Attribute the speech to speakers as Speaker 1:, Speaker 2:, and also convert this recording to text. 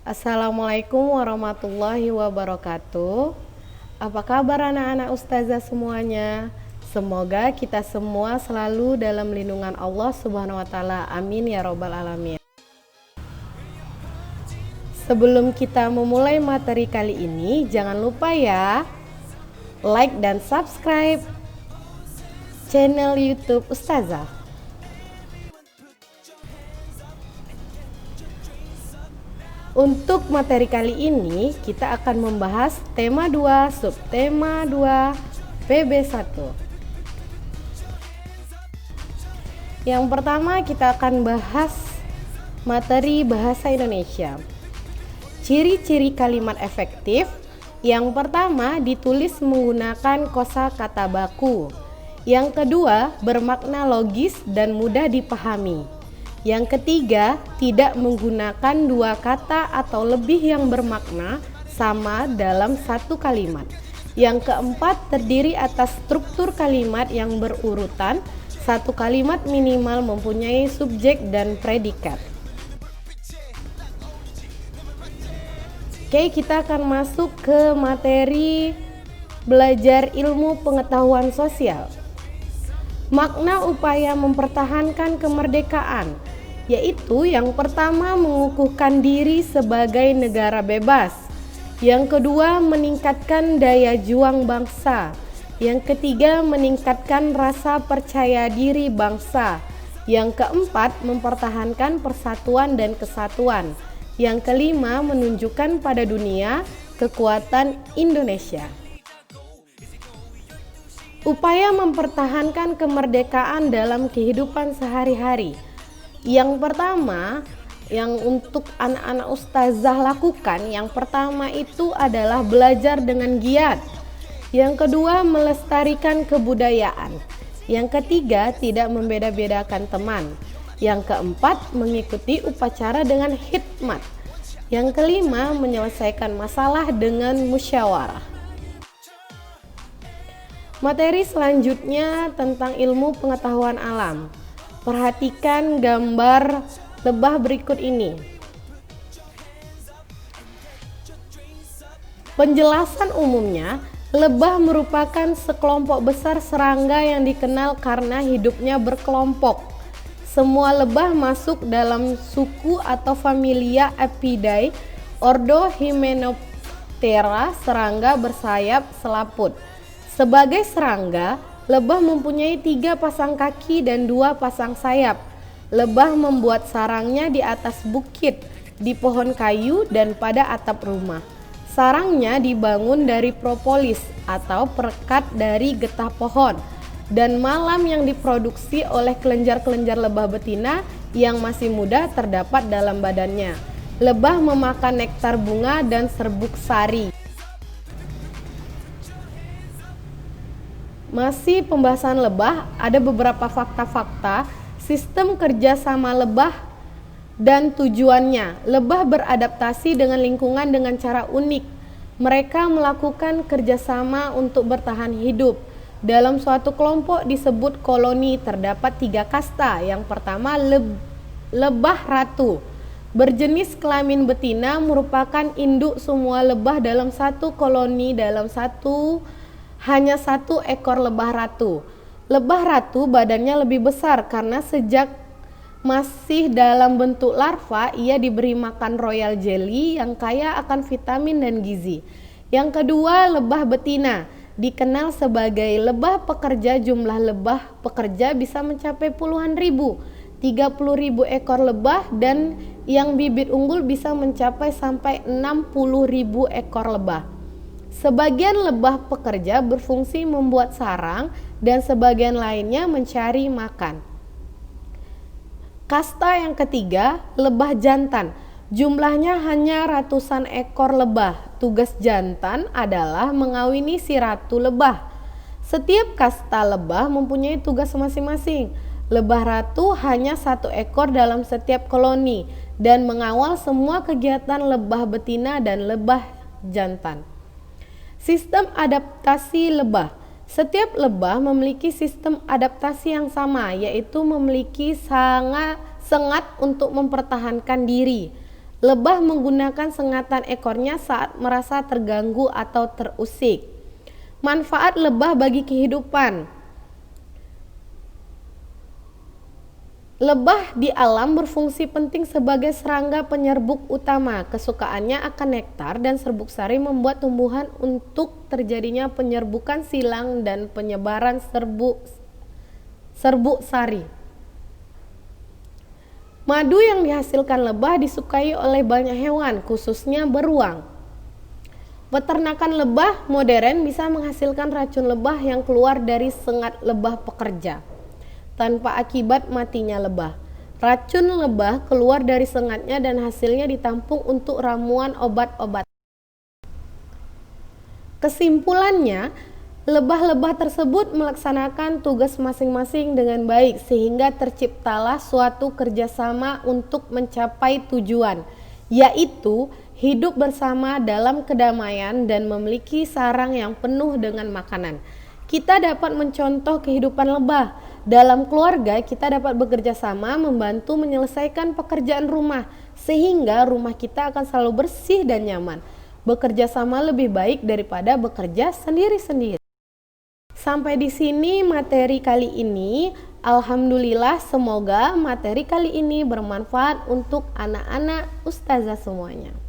Speaker 1: Assalamualaikum warahmatullahi wabarakatuh. Apa kabar anak-anak ustazah semuanya? Semoga kita semua selalu dalam lindungan Allah Subhanahu wa taala. Amin ya robbal alamin. Sebelum kita memulai materi kali ini, jangan lupa ya like dan subscribe channel YouTube Ustazah. Untuk materi kali ini, kita akan membahas tema 2, subtema 2, PB1. Yang pertama, kita akan bahas materi bahasa Indonesia. Ciri-ciri kalimat efektif. Yang pertama, ditulis menggunakan kosakata baku. Yang kedua, bermakna logis dan mudah dipahami. Yang ketiga, tidak menggunakan dua kata atau lebih yang bermakna sama dalam satu kalimat. Yang keempat, terdiri atas struktur kalimat yang berurutan. Satu kalimat minimal mempunyai subjek dan predikat. Oke, kita akan masuk ke materi belajar ilmu pengetahuan sosial. Makna upaya mempertahankan kemerdekaan, yaitu yang pertama mengukuhkan diri sebagai negara bebas, yang kedua meningkatkan daya juang bangsa, yang ketiga meningkatkan rasa percaya diri bangsa, yang keempat mempertahankan persatuan dan kesatuan, yang kelima menunjukkan pada dunia kekuatan Indonesia. Upaya mempertahankan kemerdekaan dalam kehidupan sehari-hari. Yang pertama, yang untuk anak-anak ustazah lakukan, yang pertama itu adalah belajar dengan giat. Yang kedua, melestarikan kebudayaan. Yang ketiga, tidak membeda-bedakan teman. Yang keempat, mengikuti upacara dengan hikmat. Yang kelima, menyelesaikan masalah dengan musyawarah. Materi selanjutnya tentang ilmu pengetahuan alam. Perhatikan gambar lebah berikut ini. Penjelasan umumnya, lebah merupakan sekelompok besar serangga yang dikenal karena hidupnya berkelompok. Semua lebah masuk dalam suku atau familia Apidae, ordo Hymenoptera, serangga bersayap selaput. Sebagai serangga, lebah mempunyai 3 pasang kaki dan 2 pasang sayap. Lebah membuat sarangnya di atas bukit, di pohon kayu, dan pada atap rumah. Sarangnya dibangun dari propolis atau perekat dari getah pohon, dan malam yang diproduksi oleh kelenjar-kelenjar lebah betina yang masih muda terdapat dalam badannya. Lebah memakan nektar bunga dan serbuk sari. Masih pembahasan lebah, ada beberapa fakta-fakta sistem kerjasama lebah dan tujuannya. Lebah beradaptasi dengan lingkungan dengan cara unik. Mereka melakukan kerjasama untuk bertahan hidup. Dalam suatu kelompok disebut koloni, terdapat 3 kasta. Yang pertama, lebah ratu. Berjenis kelamin betina, merupakan induk semua lebah dalam satu koloni. Hanya 1 ekor lebah ratu. Lebah ratu badannya lebih besar karena sejak masih dalam bentuk larva ia diberi makan royal jelly yang kaya akan vitamin dan gizi. Yang kedua, lebah betina. Dikenal sebagai lebah pekerja. Jumlah lebah pekerja bisa mencapai puluhan ribu, 30.000 ekor lebah, dan yang bibit unggul bisa mencapai sampai 60.000 ekor lebah. Sebagian lebah pekerja berfungsi membuat sarang dan sebagian lainnya mencari makan. Kasta yang ketiga, lebah jantan. Jumlahnya hanya ratusan ekor lebah. Tugas jantan adalah mengawini si ratu lebah. Setiap kasta lebah mempunyai tugas masing-masing. Lebah ratu hanya 1 ekor dalam setiap koloni dan mengawal semua kegiatan lebah betina dan lebah jantan. Sistem adaptasi lebah. Setiap lebah memiliki sistem adaptasi yang sama, yaitu memiliki sengat untuk mempertahankan diri. Lebah menggunakan sengatan ekornya saat merasa terganggu atau terusik. Manfaat lebah bagi kehidupan. Lebah di alam berfungsi penting sebagai serangga penyerbuk utama. Kesukaannya akan nektar dan serbuk sari membuat tumbuhan untuk terjadinya penyerbukan silang dan penyebaran serbuk sari. Madu yang dihasilkan lebah disukai oleh banyak hewan, khususnya beruang. Peternakan lebah modern bisa menghasilkan racun lebah yang keluar dari sengat lebah pekerja, tanpa akibat matinya lebah. Racun lebah keluar dari sengatnya dan hasilnya ditampung untuk ramuan obat-obat. Kesimpulannya, lebah-lebah tersebut melaksanakan tugas masing-masing dengan baik sehingga terciptalah suatu kerjasama untuk mencapai tujuan, yaitu hidup bersama dalam kedamaian dan memiliki sarang yang penuh dengan makanan. Kita dapat mencontoh kehidupan lebah. Dalam keluarga, kita dapat bekerja sama membantu menyelesaikan pekerjaan rumah sehingga rumah kita akan selalu bersih dan nyaman. Bekerja sama lebih baik daripada bekerja sendiri-sendiri. Sampai di sini materi kali ini. Alhamdulillah, semoga materi kali ini bermanfaat untuk anak-anak ustazah semuanya.